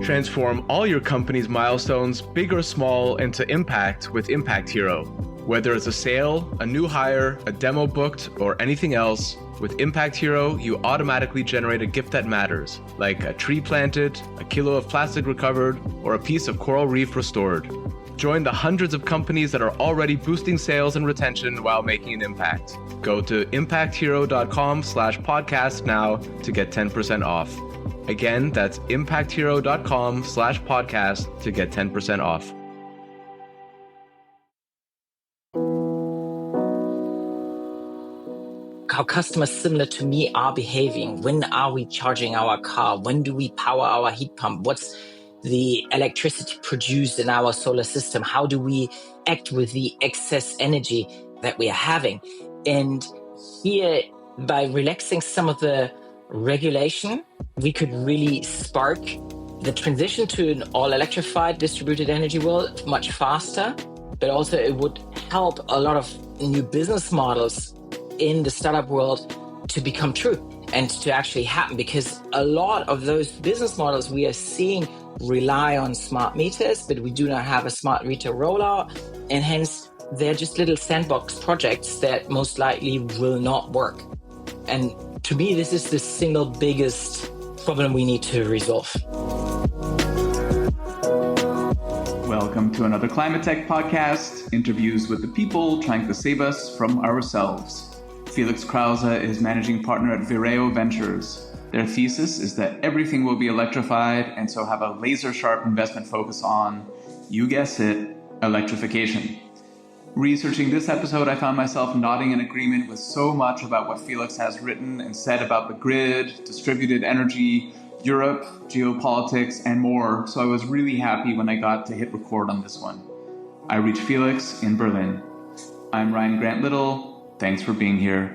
Transform all your company's milestones, big or small, into impact with Impact Hero. Whether it's a sale, a new hire, a demo booked, or anything else, with Impact Hero, you automatically generate a gift that matters, like a tree planted, a kilo of plastic recovered, or a piece of coral reef restored. Join the hundreds of companies that are already boosting sales and retention while making an impact. Go to impacthero.com/podcast now to get 10% off. Again, that's impacthero.com/podcast to get 10% off. How customers similar to me are behaving. When are we charging our car? When do we power our heat pump? What's the electricity produced in our solar system? How do we act with the excess energy that we are having? And here, by relaxing some of the regulation, we could really spark the transition to an all-electrified distributed energy world much faster, but also it would help a lot of new business models in the startup world to become true and to actually happen, because a lot of those business models we are seeing rely on smart meters, but we do not have a smart meter rollout, and hence they're just little sandbox projects that most likely will not work. And to me, this is the single biggest problem we need to resolve. Welcome to another ClimateTech podcast, interviews with the people trying to save us from ourselves. Felix Krause is managing partner at Vireo Ventures. Their thesis is that everything will be electrified, and so have a laser-sharp investment focus on, you guessed it, electrification. Researching this episode, I found myself nodding in agreement with so much about what Felix has written and said about the grid, distributed energy, Europe, geopolitics, and more, so I was really happy when I got to hit record on this one. I reached Felix in Berlin. I'm Ryan Grant Little. Thanks for being here.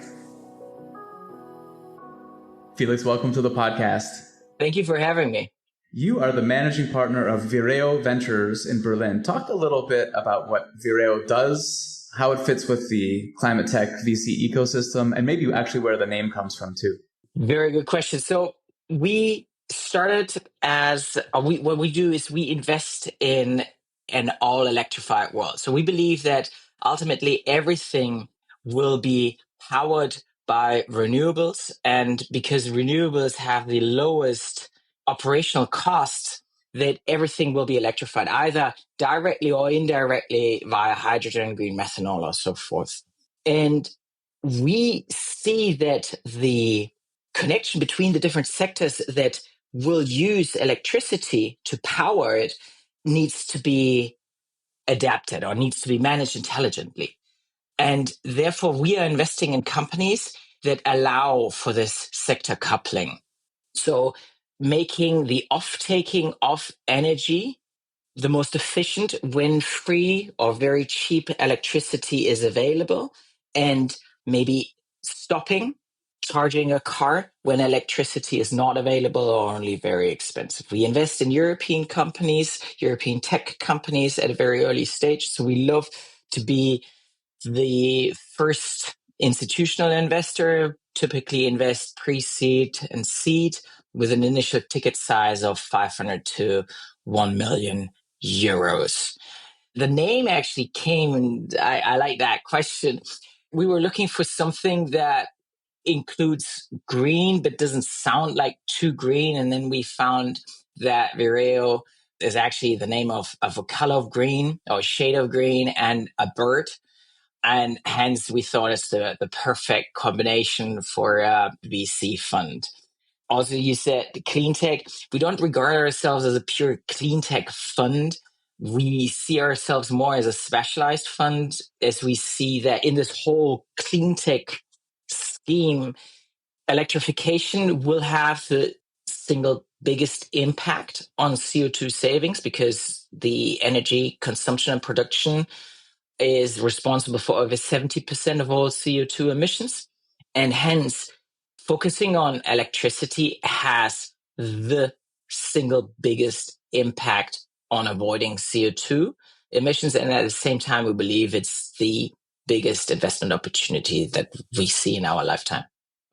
Felix, welcome to the podcast. Thank you for having me. You are the managing partner of Vireo Ventures in Berlin. Talk a little bit about what Vireo does, how it fits with the ClimateTech VC ecosystem, and maybe actually where the name comes from too. Very good question. So we started as, what we do is we invest in an all electrified world. So we believe that ultimately everything will be powered by renewables. And because renewables have the lowest operational costs, that everything will be electrified, either directly or indirectly via hydrogen, green methanol, or so forth. And we see that the connection between the different sectors that will use electricity to power it needs to be adapted or needs to be managed intelligently. And therefore, we are investing in companies that allow for this sector coupling. So making the off-taking of energy the most efficient when free or very cheap electricity is available, and maybe stopping charging a car when electricity is not available or only very expensive. We invest in European companies, European tech companies at a very early stage. So we love to be the first institutional investor, typically invest pre-seed and seed with an initial ticket size of 500 to 1 million euros. The name actually came, and I like that question. We were looking for something that includes green, but doesn't sound like too green. And then we found that Vireo is actually the name of a color of green or shade of green and a bird. And hence we thought it's the perfect combination for a VC fund. Also, you said clean tech. We don't regard ourselves as a pure clean tech fund. We see ourselves more as a specialized fund, as we see that in this whole clean tech scheme, electrification will have the single biggest impact on CO2 savings, because the energy consumption and production is responsible for over 70% of all CO2 emissions. And hence, focusing on electricity has the single biggest impact on avoiding CO2 emissions. And at the same time, we believe it's the biggest investment opportunity that we see in our lifetime.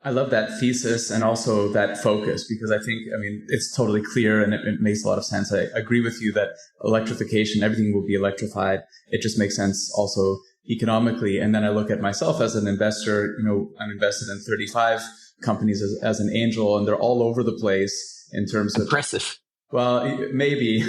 I love that thesis and also that focus, because I think, it's totally clear and it makes a lot of sense. I agree with you that electrification, everything will be electrified. It just makes sense also economically. And then I look at myself as an investor, I'm invested in 35 companies as an angel, and they're all over the place in terms of Impressive. well, maybe,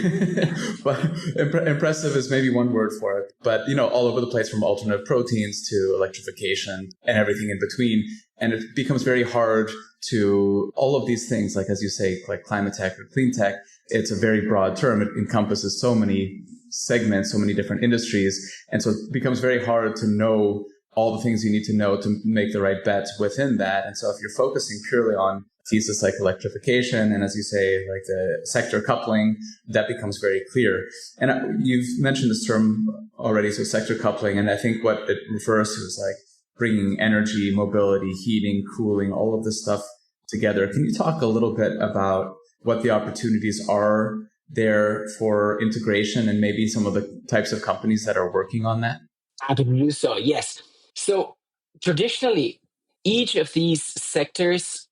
but impressive is maybe one word for it. But, all over the place, from alternative proteins to electrification and everything in between. And it becomes very hard to all of these things, like, as you say, like ClimateTech or clean tech. It's a very broad term. It encompasses so many segments, so many different industries. And so it becomes very hard to know all the things you need to know to make the right bets within that. And so if you're focusing purely on thesis like electrification and, as you say, like the sector coupling, that becomes very clear. And you've mentioned this term already, so sector coupling, and I think what it refers to is like bringing energy, mobility, heating, cooling, all of this stuff together. Can you talk a little bit about what the opportunities are there for integration and maybe some of the types of companies that are working on that? I can do so, yes. So traditionally, each of these sectors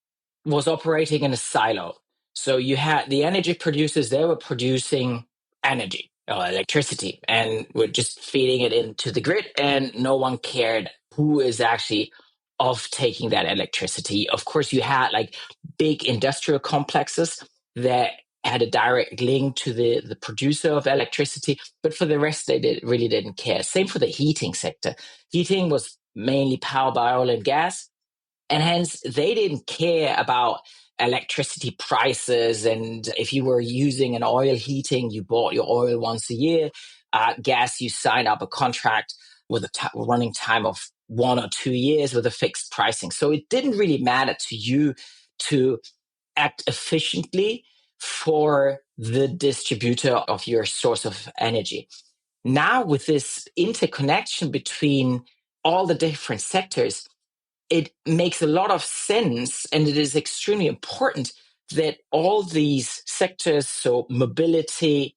was operating in a silo. So you had the energy producers, they were producing energy or electricity and were just feeding it into the grid, and no one cared who is actually off taking that electricity. Of course, you had like big industrial complexes that had a direct link to the producer of electricity, but for the rest, they really didn't care. Same for the heating sector. Heating was mainly powered by oil and gas, and hence they didn't care about electricity prices. And if you were using an oil heating, you bought your oil once a year. Gas, you signed up a contract with a running time of 1 or 2 years with a fixed pricing. So it didn't really matter to you to act efficiently for the distributor of your source of energy. Now, with this interconnection between all the different sectors, it makes a lot of sense, and it is extremely important that all these sectors, so mobility,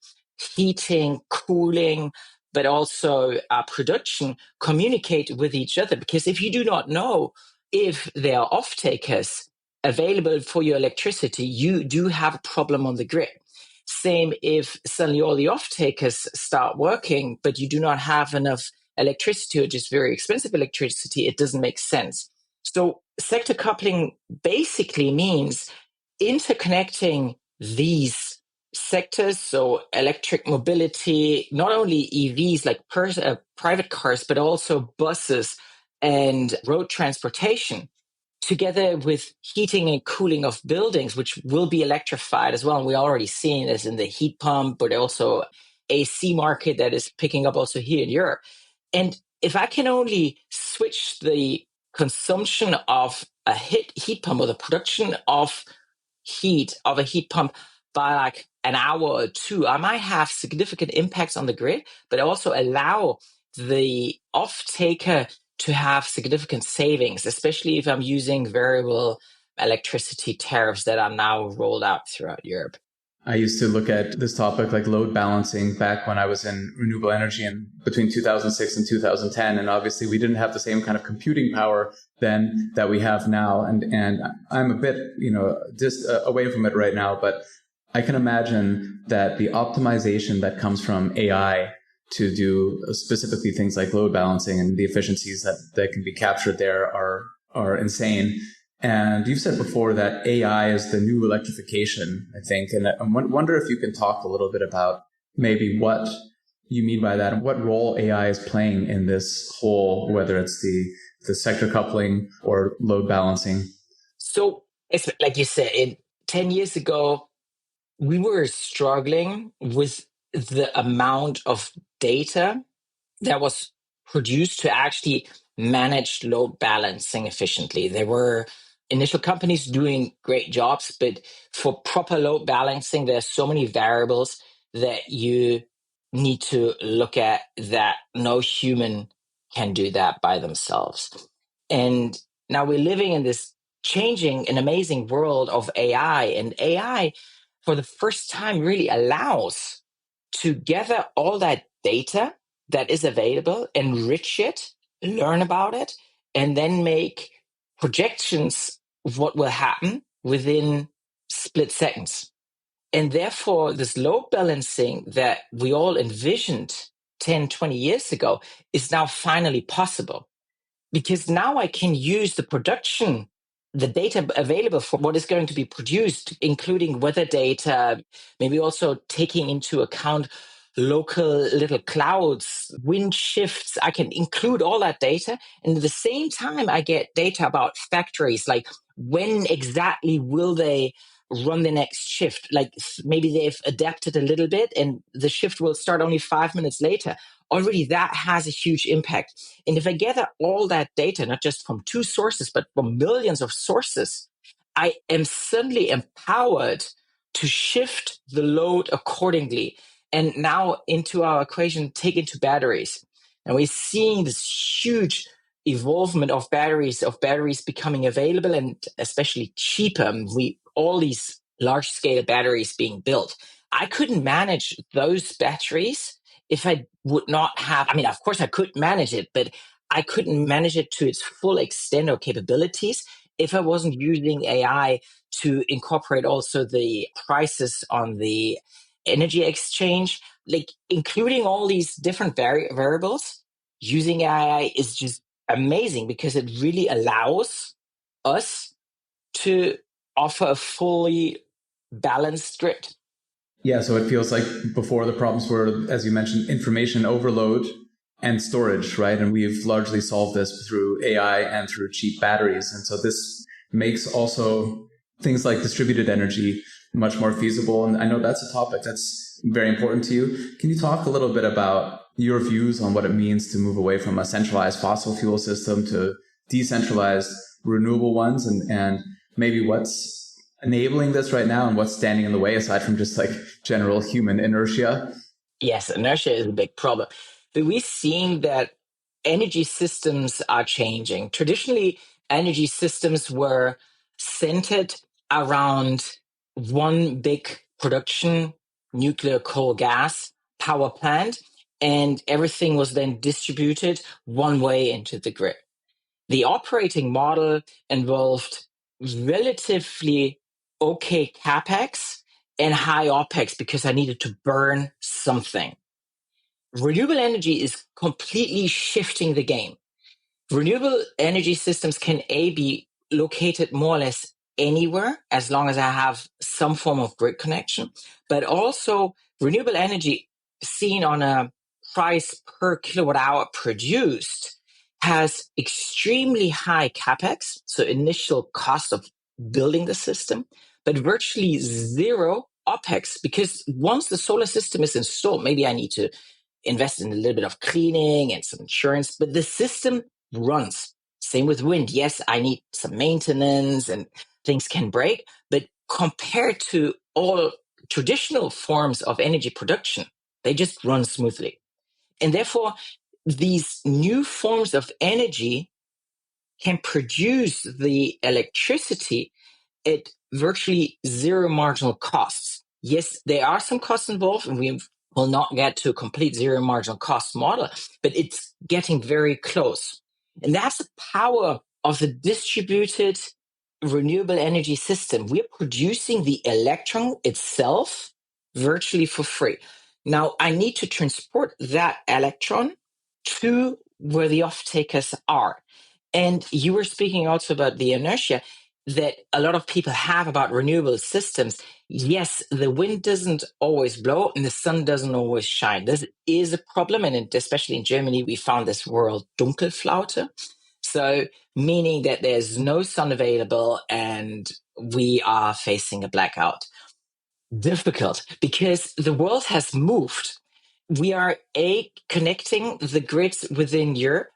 heating, cooling, but also production, communicate with each other. Because if you do not know if there are off-takers available for your electricity, you do have a problem on the grid. Same if suddenly all the off-takers start working, but you do not have enough electricity or just very expensive electricity, it doesn't make sense. So sector coupling basically means interconnecting these sectors, so electric mobility, not only EVs like private cars, but also buses and road transportation, together with heating and cooling of buildings, which will be electrified as well. And we're already seeing this in the heat pump, but also AC market that is picking up also here in Europe. And if I can only switch the consumption of a heat pump or the production of heat of a heat pump by like an hour or two, I might have significant impacts on the grid, but also allow the off-taker to have significant savings, especially if I'm using variable electricity tariffs that are now rolled out throughout Europe. I used to look at this topic like load balancing back when I was in renewable energy in between 2006 and 2010. And obviously we didn't have the same kind of computing power then that we have now. And I'm a bit, just away from it right now, but I can imagine that the optimization that comes from AI to do specifically things like load balancing and the efficiencies that can be captured there are insane. And you've said before that AI is the new electrification, I think. And I wonder if you can talk a little bit about maybe what you mean by that and what role AI is playing in this whole, whether it's the sector coupling or load balancing. So it's like you said, 10 years ago, we were struggling with the amount of data that was produced to actually manage load balancing efficiently. There were initial companies doing great jobs, but for proper load balancing, there's so many variables that you need to look at that no human can do that by themselves. And now we're living in this changing and amazing world of AI, and AI for the first time really allows to gather all that data that is available, enrich it, learn about it, and then make projections what will happen within split seconds. And therefore, this load balancing that we all envisioned 10, 20 years ago is now finally possible. Because now I can use the data available for what is going to be produced, including weather data, maybe also taking into account local little clouds, wind shifts. I can include all that data. And at the same time, I get data about factories, like when exactly will they run the next shift? Like maybe they've adapted a little bit and the shift will start only 5 minutes later. Already that has a huge impact. And if I gather all that data, not just from 2 sources, but from millions of sources, I am suddenly empowered to shift the load accordingly. And now into our equation, take into batteries. And we're seeing this huge evolvement of batteries becoming available and especially cheaper. All these large scale batteries being built. I couldn't manage those batteries if I would not have, I mean, of course I could manage it, but I couldn't manage it to its full extent or capabilities if I wasn't using AI to incorporate also the prices on the energy exchange, like including all these different variables. Using AI is just amazing because it really allows us to offer a fully balanced grid. Yeah, so it feels like before the problems were, as you mentioned, information overload and storage, right? And we've largely solved this through AI and through cheap batteries. And so this makes also things like distributed energy much more feasible. And I know that's a topic that's very important to you. Can you talk a little bit about your views on what it means to move away from a centralized fossil fuel system to decentralized renewable ones, and maybe what's enabling this right now and what's standing in the way aside from just like general human inertia? Yes, inertia is a big problem. But we're seeing that energy systems are changing. Traditionally, energy systems were centered around one big production, nuclear, coal, gas power plant, and everything was then distributed one way into the grid. The operating model involved relatively okay capex and high opex because I needed to burn something. Renewable energy is completely shifting the game. Renewable energy systems can be located more or less anywhere as long as I have some form of grid connection, but also renewable energy seen on a price per kilowatt hour produced has extremely high capex, so initial cost of building the system, but virtually zero opex, because once the solar system is installed, maybe I need to invest in a little bit of cleaning and some insurance, but the system runs. Same with wind. Yes, I need some maintenance and things can break, but compared to all traditional forms of energy production, they just run smoothly. And therefore, these new forms of energy can produce the electricity at virtually zero marginal costs. Yes, there are some costs involved, and we will not get to a complete zero marginal cost model, but it's getting very close. And that's the power of the distributed renewable energy system. We're producing the electron itself virtually for free. Now, I need to transport that electron to where the off-takers are. And you were speaking also about the inertia that a lot of people have about renewable systems. Yes, the wind doesn't always blow and the sun doesn't always shine. This is a problem. And especially in Germany, we found this word Dunkelflaute. So meaning that there's no sun available and we are facing a blackout. Difficult because the world has moved. We are connecting the grids within Europe.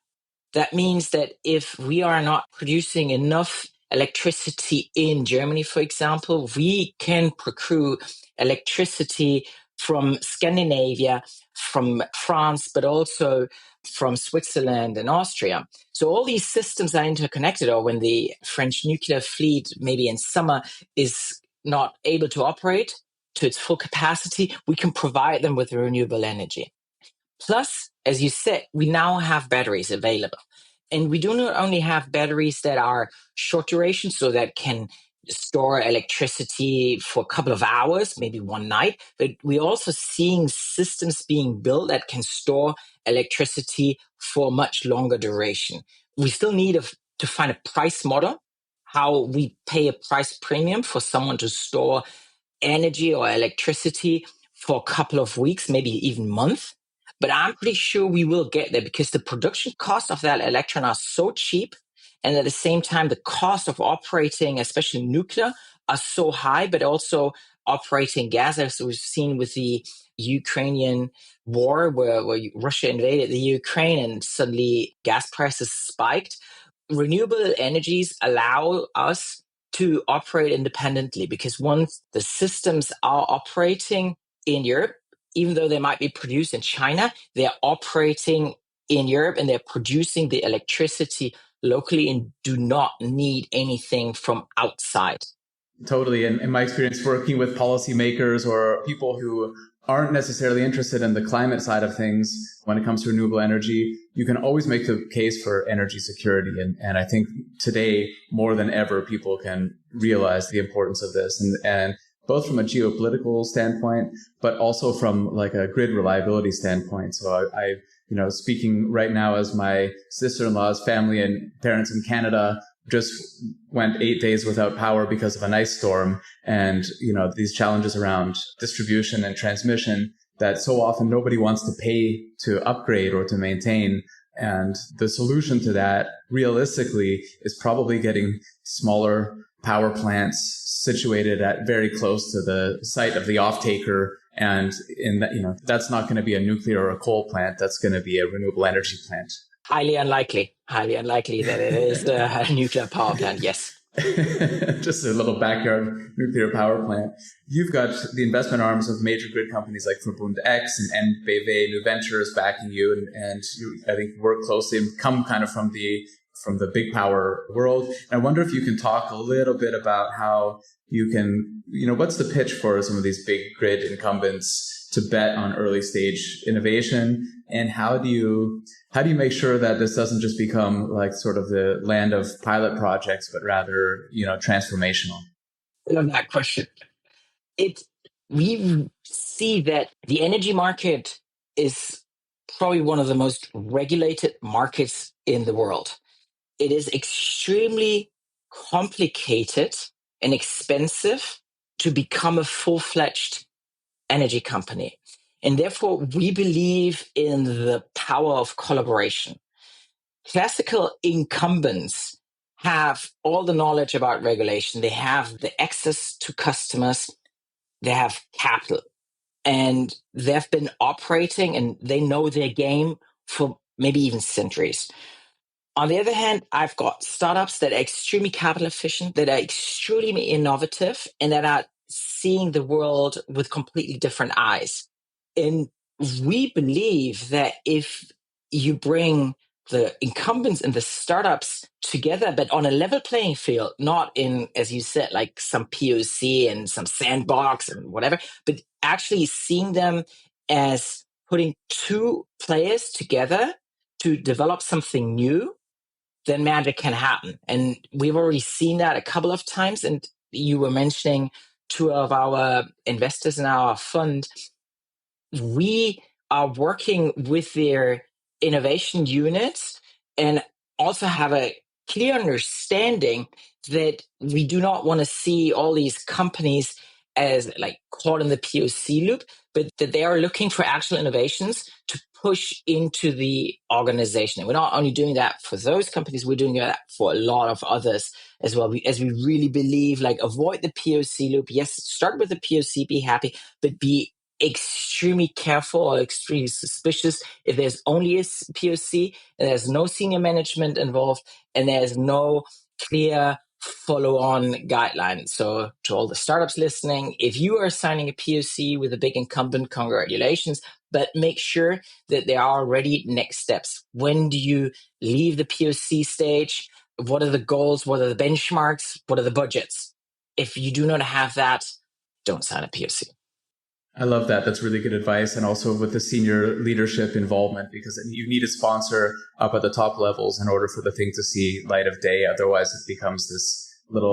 That means that if we are not producing enough electricity in Germany, for example, we can procure electricity from Scandinavia, from France, but also from Switzerland and Austria. So all these systems are interconnected, or when the French nuclear fleet, maybe in summer, is not able to operate to its full capacity, we can provide them with renewable energy. Plus, as you said, we now have batteries available. And we do not only have batteries that are short duration, so that can store electricity for a couple of hours, maybe one night, but we're also seeing systems being built that can store electricity for much longer duration. We still need to find a price model, how we pay a price premium for someone to store energy or electricity for a couple of weeks, maybe even months. But I'm pretty sure we will get there because the production costs of that electron are so cheap. And at the same time, the cost of operating, especially nuclear, are so high, but also operating gas, as we've seen with the Ukrainian war, where Russia invaded the Ukraine and suddenly gas prices spiked. Renewable energies allow us to operate independently because once the systems are operating in Europe, even though they might be produced in China, they're operating in Europe and they're producing the electricity locally and do not need anything from outside. Totally. And in my experience working with policymakers or people who aren't necessarily interested in the climate side of things when it comes to renewable energy, you can always make the case for energy security. And I think today, more than ever, people can realize the importance of this. And both from a geopolitical standpoint, but also from like a grid reliability standpoint. So I speaking right now as my sister-in-law's family and parents in Canada just went 8 days without power because of an ice storm. And, these challenges around distribution and transmission that so often nobody wants to pay to upgrade or to maintain. And the solution to that realistically is probably getting smaller power plants situated at very close to the site of the off-taker. And in that, that's not going to be a nuclear or a coal plant. That's going to be a renewable energy plant. Highly unlikely that it is a nuclear power plant, yes. Just a little backyard nuclear power plant. You've got the investment arms of major grid companies like Verbund X and NBW New Ventures backing you, and you, I think, work closely and come kind of from the big power world. And I wonder if you can talk a little bit about how you can, what's the pitch for some of these big grid incumbents to bet on early stage innovation, and how do you make sure that this doesn't just become like sort of the land of pilot projects, but rather, transformational? I love that question. We see that the energy market is probably one of the most regulated markets in the world. It is extremely complicated and expensive to become a full-fledged energy company. And therefore, we believe in the power of collaboration. Classical incumbents have all the knowledge about regulation. They have the access to customers. They have capital. And they've been operating and they know their game for maybe even centuries. On the other hand, I've got startups that are extremely capital efficient, that are extremely innovative, and that are seeing the world with completely different eyes. And we believe that if you bring the incumbents and the startups together, but on a level playing field, not in, as you said, like some POC and some sandbox and whatever, but actually seeing them as putting two players together to develop something new, then magic can happen. And we've already seen that a couple of times. And you were mentioning two of our investors in our fund. We are working with their innovation units and also have a clear understanding that we do not want to see all these companies as like caught in the POC loop, but that they are looking for actual innovations to push into the organization. And we're not only doing that for those companies, we're doing that for a lot of others as well. As we really believe, like, avoid the POC loop. Yes, start with the POC, be happy, but be extremely careful or extremely suspicious if there's only a POC and there's no senior management involved and there's no clear follow-on guidelines. So to all the startups listening, if you are signing a POC with a big incumbent, congratulations, but make sure that there are already next steps. When do you leave the POC stage? What are the goals? What are the benchmarks? What are the budgets? If you do not have that, don't sign a POC. I love that. That's really good advice. And also with the senior leadership involvement, because you need a sponsor up at the top levels in order for the thing to see light of day. Otherwise, it becomes this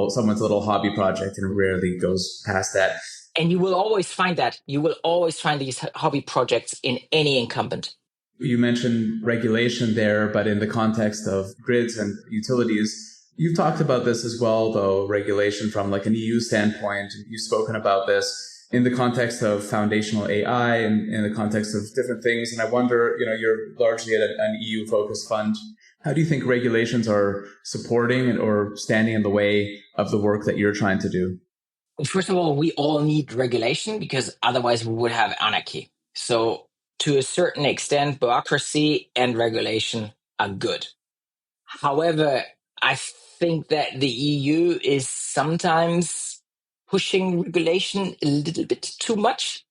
someone's little hobby project and rarely goes past that. And you will always find that. You will always find these hobby projects in any incumbent. You mentioned regulation there, but in the context of grids and utilities, you've talked about this as well, though, regulation from like an EU standpoint. You've spoken about this in the context of foundational AI and in the context of different things. And I wonder, you're largely at an EU-focused fund. How do you think regulations are supporting or standing in the way of the work that you're trying to do? First of all, we all need regulation because otherwise we would have anarchy. So to a certain extent, bureaucracy and regulation are good. However, I think that the EU is sometimes pushing regulation a little bit too much,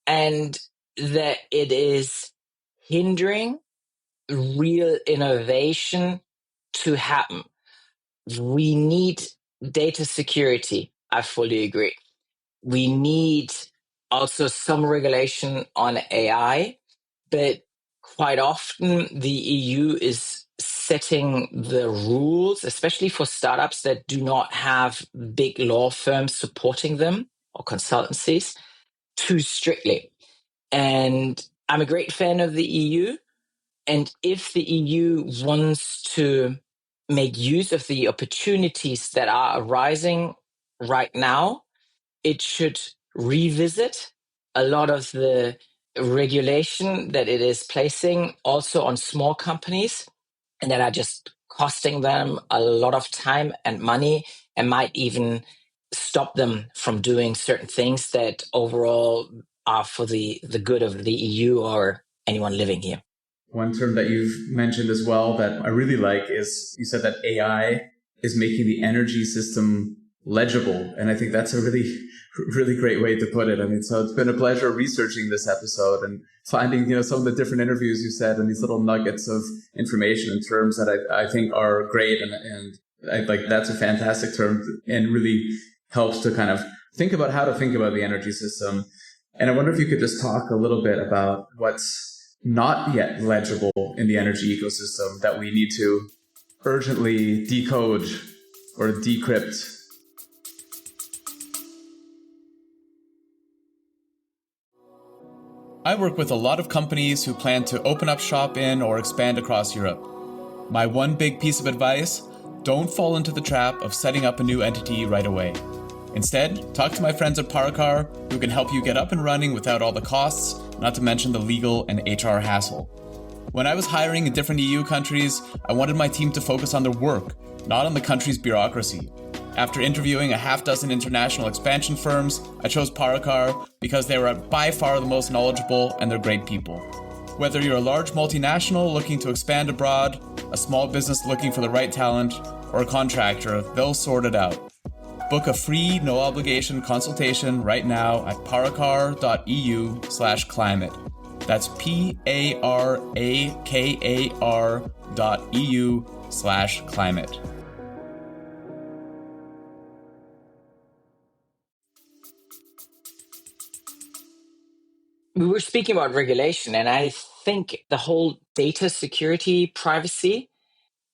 and that it is hindering real innovation to happen. We need data security. I fully agree. We need also some regulation on AI, but quite often the EU is setting the rules, especially for startups that do not have big law firms supporting them or consultancies, too strictly. And I'm a great fan of the EU. And if the EU wants to make use of the opportunities that are arising right now, it should revisit a lot of the regulation that it is placing also on small companies and that are just costing them a lot of time and money and might even stop them from doing certain things that overall are for the good of the EU or anyone living here. One term that you've mentioned as well that I really like is you said that AI is making the energy system legible. And I think that's a really, really great way to put it. I mean, so it's been a pleasure researching this episode and finding, some of the different interviews you said and these little nuggets of information and terms that I think are great. And I like, that's a fantastic term and really helps to kind of think about how to think about the energy system. And I wonder if you could just talk a little bit about what's not yet legible in the energy ecosystem that we need to urgently decode or decrypt. I work with a lot of companies who plan to open up shop in or expand across Europe. My one big piece of advice, don't fall into the trap of setting up a new entity right away. Instead, talk to my friends at Paracar, who can help you get up and running without all the costs, not to mention the legal and HR hassle. When I was hiring in different EU countries, I wanted my team to focus on their work, not on the country's bureaucracy. After interviewing a half dozen international expansion firms, I chose Paracar because they were by far the most knowledgeable and they're great people. Whether you're a large multinational looking to expand abroad, a small business looking for the right talent, or a contractor, they'll sort it out. Book a free, no-obligation consultation right now at paracar.eu/climate. That's PARAKAR.eu/climate. We were speaking about regulation, and I think the whole data security privacy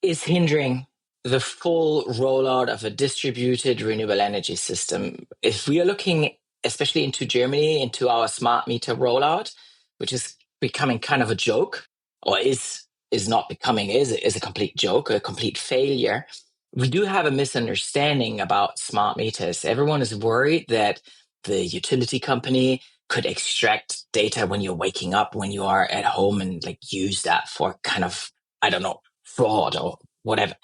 is hindering the full rollout of a distributed renewable energy system. If we are looking especially into Germany, into our smart meter rollout, which is becoming kind of a joke, or is not becoming, is a complete joke, a complete failure. We do have a misunderstanding about smart meters. Everyone is worried that the utility company could extract data when you're waking up, when you are at home, and like use that for kind of, I don't know, fraud or whatever.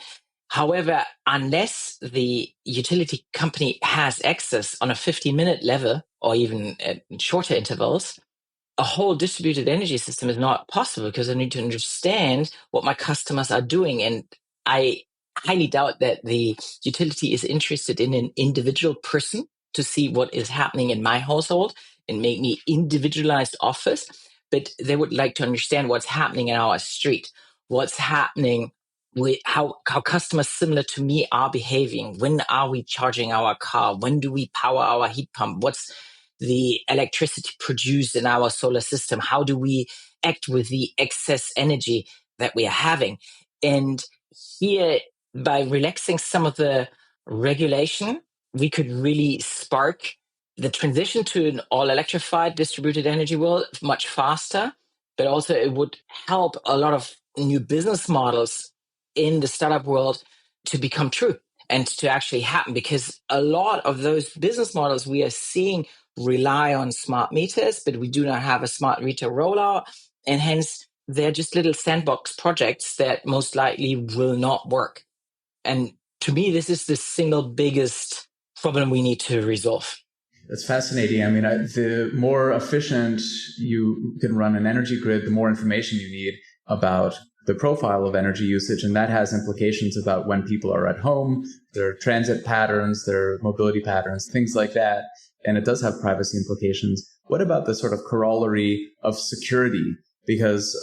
However, unless the utility company has access on a 50-minute level or even at shorter intervals, a whole distributed energy system is not possible because I need to understand what my customers are doing. And I highly doubt that the utility is interested in an individual person to see what is happening in my household and make me individualized offers, but they would like to understand what's happening in our street, what's happening with how customers similar to me are behaving. When are we charging our car? When do we power our heat pump? What's the electricity produced in our solar system? How do we act with the excess energy that we are having? And here, by relaxing some of the regulation, we could really spark the transition to an all electrified distributed energy world much faster. But also, it would help a lot of new business models in the startup world to become true and to actually happen, because a lot of those business models we are seeing rely on smart meters, but we do not have a smart meter rollout. And hence, they're just little sandbox projects that most likely will not work. And to me, this is the single biggest problem we need to resolve. That's fascinating. I mean, the more efficient you can run an energy grid, the more information you need about the profile of energy usage. And that has implications about when people are at home, their transit patterns, their mobility patterns, things like that. And it does have privacy implications. What about the sort of corollary of security? Because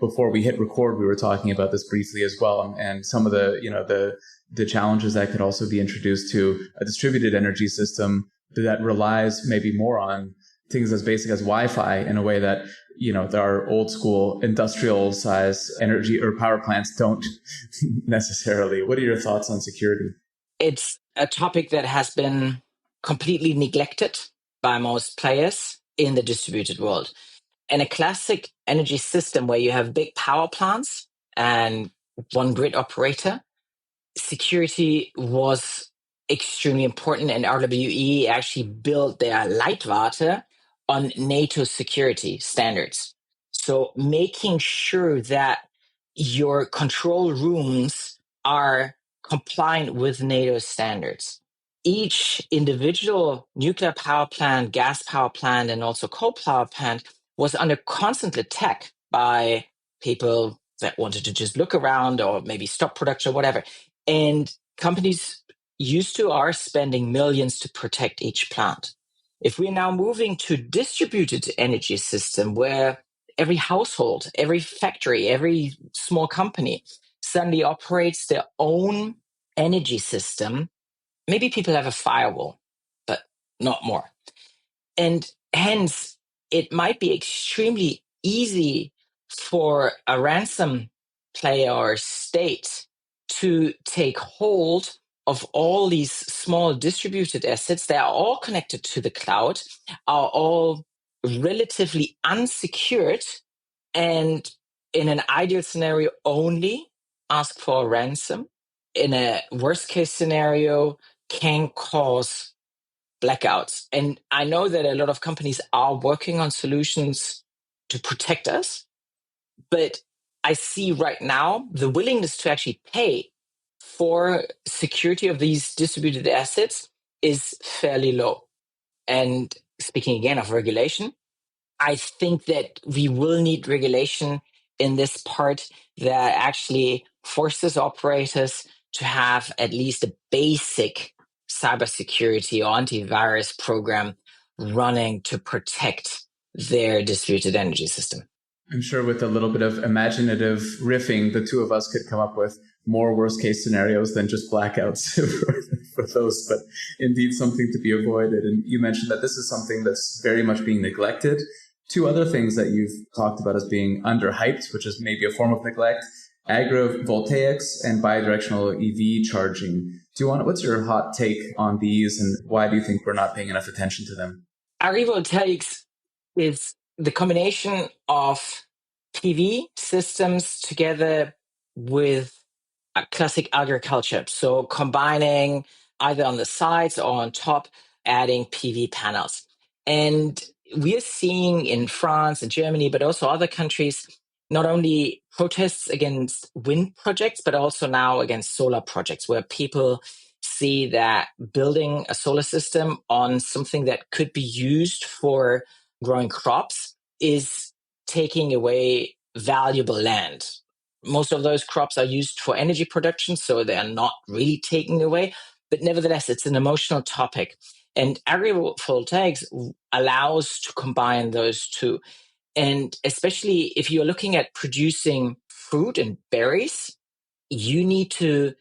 before we hit record, we were talking about this briefly as well, and some of the challenges that could also be introduced to a distributed energy system that relies maybe more on things as basic as Wi-Fi in a way that, there are old school industrial size energy or power plants don't necessarily. What are your thoughts on security? It's a topic that has been completely neglected by most players in the distributed world. In a classic energy system where you have big power plants and one grid operator, security was extremely important, and RWE actually built their Leitwarte on NATO security standards. So making sure that your control rooms are compliant with NATO standards. Each individual nuclear power plant, gas power plant, and also coal power plant was under constant attack by people that wanted to just look around or maybe stop production or whatever. And companies are spending millions to protect each plant. If we're now moving to distributed energy system where every household, every factory, every small company suddenly operates their own energy system, maybe people have a firewall, but not more. And hence, it might be extremely easy for a ransom player or state to take hold of all these small distributed assets that are all connected to the cloud, are all relatively unsecured, and in an ideal scenario only ask for a ransom. In a worst case scenario, can cause blackouts. And I know that a lot of companies are working on solutions to protect us, but I see right now the willingness to actually pay for security of these distributed assets is fairly low. And speaking again of regulation, I think that we will need regulation in this part that actually forces operators to have at least a basic cybersecurity or antivirus program running to protect their distributed energy system. I'm sure with a little bit of imaginative riffing, the two of us could come up with more worst case scenarios than just blackouts for those, but indeed something to be avoided. And you mentioned that this is something that's very much being neglected. Two other things that you've talked about as being underhyped, which is maybe a form of neglect: agrivoltaics and bi-directional EV charging. What's your hot take on these, and why do you think we're not paying enough attention to them? Agrivoltaics is the combination of PV systems together with a classic agriculture. So combining either on the sides or on top, adding PV panels. And we are seeing in France and Germany, but also other countries, not only protests against wind projects, but also now against solar projects, where people see that building a solar system on something that could be used for growing crops is taking away valuable land. Most of those crops are used for energy production, so they're not really taken away. But nevertheless, it's an emotional topic. And agrivoltaics allows to combine those two. And especially if you're looking at producing fruit and berries, you need to,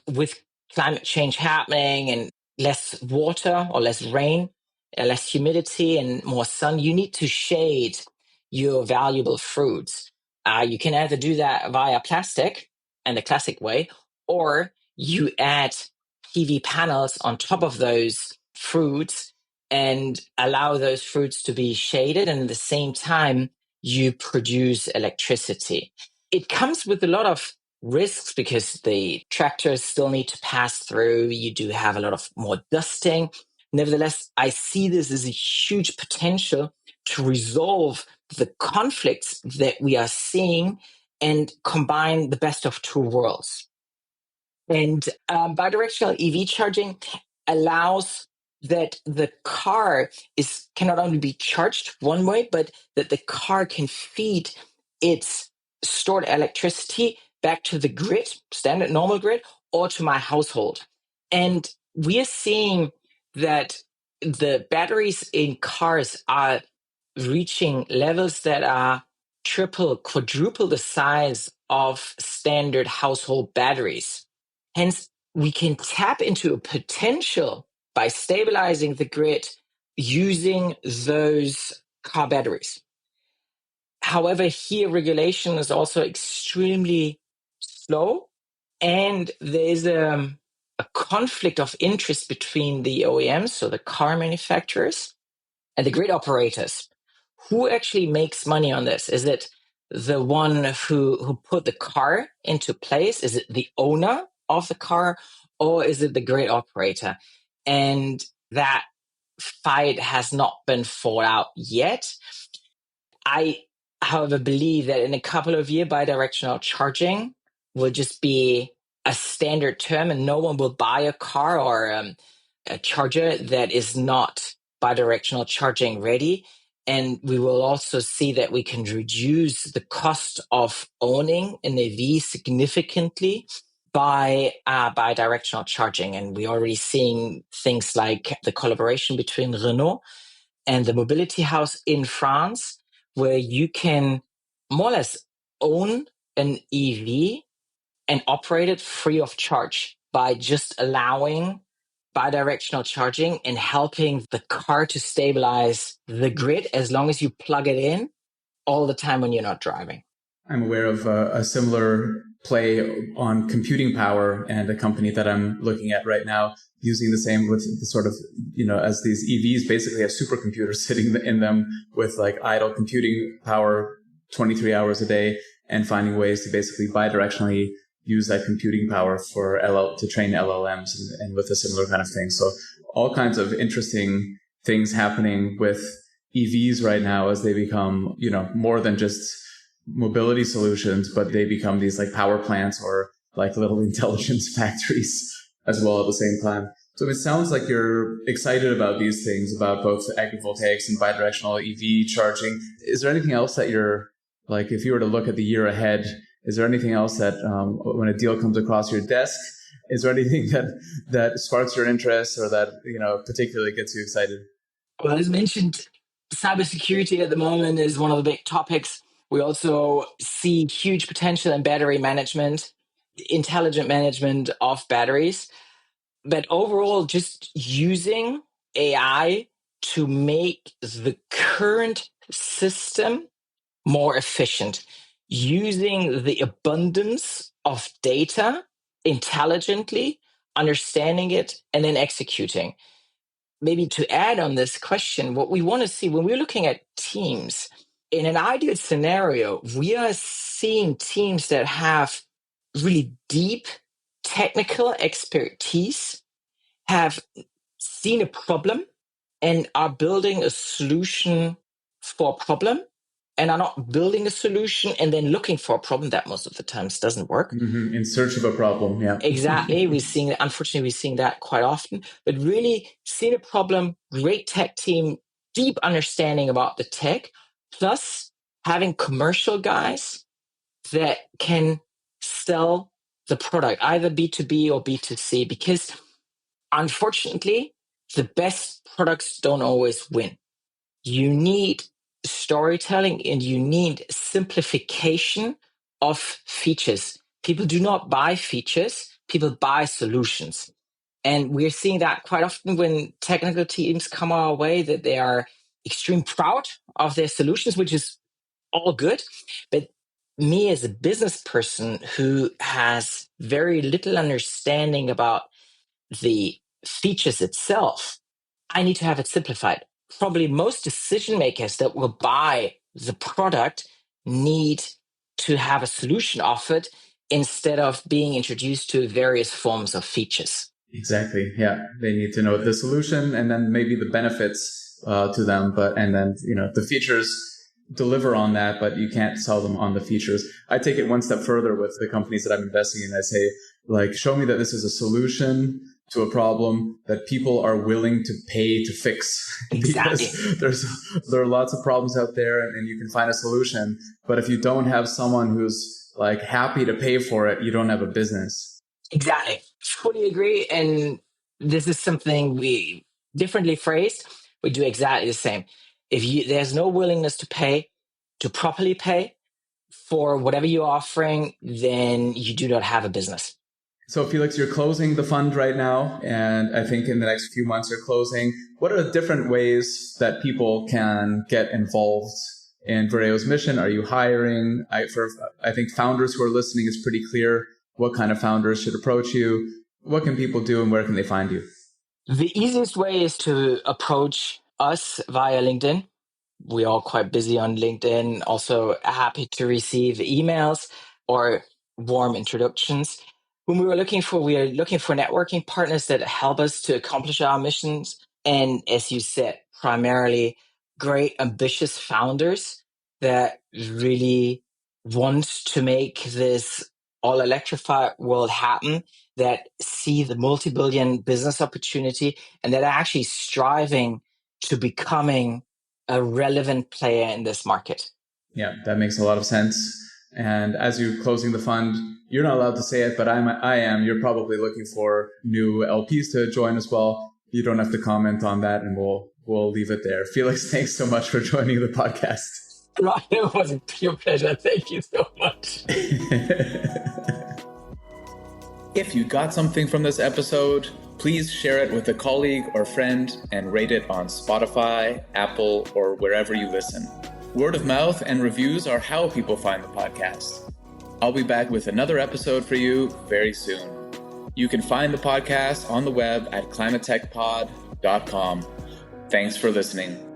with climate change happening and less water or less rain, less humidity and more sun, you need to shade your valuable fruits. You can either do that via plastic and the classic way, or you add PV panels on top of those fruits and allow those fruits to be shaded, and at the same time you produce electricity. It comes with a lot of risks because the tractors still need to pass through. You do have a lot of more dusting. Nevertheless, I see this as a huge potential to resolve the conflicts that we are seeing and combine the best of two worlds. And bidirectional EV charging allows that the car cannot only be charged one way, but that the car can feed its stored electricity back to the grid, standard normal grid, or to my household. And we are seeing that the batteries in cars are reaching levels that are triple, quadruple the size of standard household batteries. Hence, we can tap into a potential by stabilizing the grid using those car batteries. However, here regulation is also extremely slow, and there's a conflict of interest between the OEMs, so the car manufacturers, and the grid operators. Who actually makes money on this? Is it the one who put the car into place? Is it the owner of the car, or is it the grid operator? And that fight has not been fought out yet. I, however, believe that in a couple of years, bidirectional charging will just be a standard term, and no one will buy a car or a charger that is not bidirectional charging ready. And we will also see that we can reduce the cost of owning an EV significantly by bidirectional charging. And we're already seeing things like the collaboration between Renault and the Mobility House in France, where you can more or less own an EV and operate it free of charge by just allowing bidirectional charging and helping the car to stabilize the grid as long as you plug it in all the time when you're not driving. I'm aware of a similar play on computing power and a company that I'm looking at right now using the same with the sort of, as these EVs basically have supercomputers sitting in them with like idle computing power 23 hours a day, and finding ways to basically bidirectionally use that computing power for to train LLMs and with a similar kind of thing. So all kinds of interesting things happening with EVs right now as they become, more than just mobility solutions, but they become these like power plants or like little intelligence factories as well at the same time. So it sounds like you're excited about these things, about both agrivoltaics and bidirectional EV charging. Is there anything else that you're like, if you were to look at the year ahead, is there anything else that when a deal comes across your desk, is there anything that sparks your interest or that, particularly gets you excited? Well, as mentioned, cybersecurity at the moment is one of the big topics. We also see huge potential in battery management, intelligent management of batteries. But overall, just using AI to make the current system more efficient, using the abundance of data intelligently, understanding it, and then executing. Maybe to add on this question, what we want to see when we're looking at teams, in an ideal scenario, we are seeing teams that have really deep technical expertise, have seen a problem and are building a solution for a problem, and are not building a solution and then looking for a problem. That most of the times doesn't work. Mm-hmm. In search of a problem, yeah. Exactly. Unfortunately, we're seeing that quite often, but really seeing a problem, great tech team, deep understanding about the tech, plus having commercial guys that can sell the product, either B2B or B2C, because unfortunately, the best products don't always win. You need storytelling and you need simplification of features. People do not buy features, people buy solutions. And we're seeing that quite often when technical teams come our way, that they are extremely proud of their solutions, which is all good. But me as a business person who has very little understanding about the features itself, I need to have it simplified. Probably most decision makers that will buy the product need to have a solution offered instead of being introduced to various forms of features. Exactly. Yeah. They need to know the solution and then maybe the benefits to them, and then, the features deliver on that, but you can't sell them on the features. I take it one step further with the companies that I'm investing in. I say, show me that this is a solution to a problem that people are willing to pay to fix. Exactly. Because there are lots of problems out there and you can find a solution. But if you don't have someone who's happy to pay for it, you don't have a business. Exactly. Fully agree. And this is something we differently phrased. We do exactly the same. If there's no willingness to properly pay for whatever you're offering, then you do not have a business. So Felix, you're closing the fund right now, and I think in the next few months you're closing. What are the different ways that people can get involved in Vireo's mission? Are you hiring? I think founders who are listening, is pretty clear what kind of founders should approach you. What can people do and where can they find you? The easiest way is to approach us via LinkedIn. We're all quite busy on LinkedIn, also happy to receive emails or warm introductions. When we are looking for networking partners that help us to accomplish our missions. And as you said, primarily great, ambitious founders that really want to make this all electrified world happen, that see the multi-billion business opportunity, and that are actually striving to becoming a relevant player in this market. Yeah, that makes a lot of sense. And as you're closing the fund, you're not allowed to say it, but I am. You're probably looking for new LPs to join as well. You don't have to comment on that, and we'll leave it there. Felix, thanks so much for joining the podcast. Right, it was a pure pleasure. Thank you so much. If you got something from this episode, please share it with a colleague or friend and rate it on Spotify, Apple, or wherever you listen. Word of mouth and reviews are how people find the podcast. I'll be back with another episode for you very soon. You can find the podcast on the web at climatetechpod.com. Thanks for listening.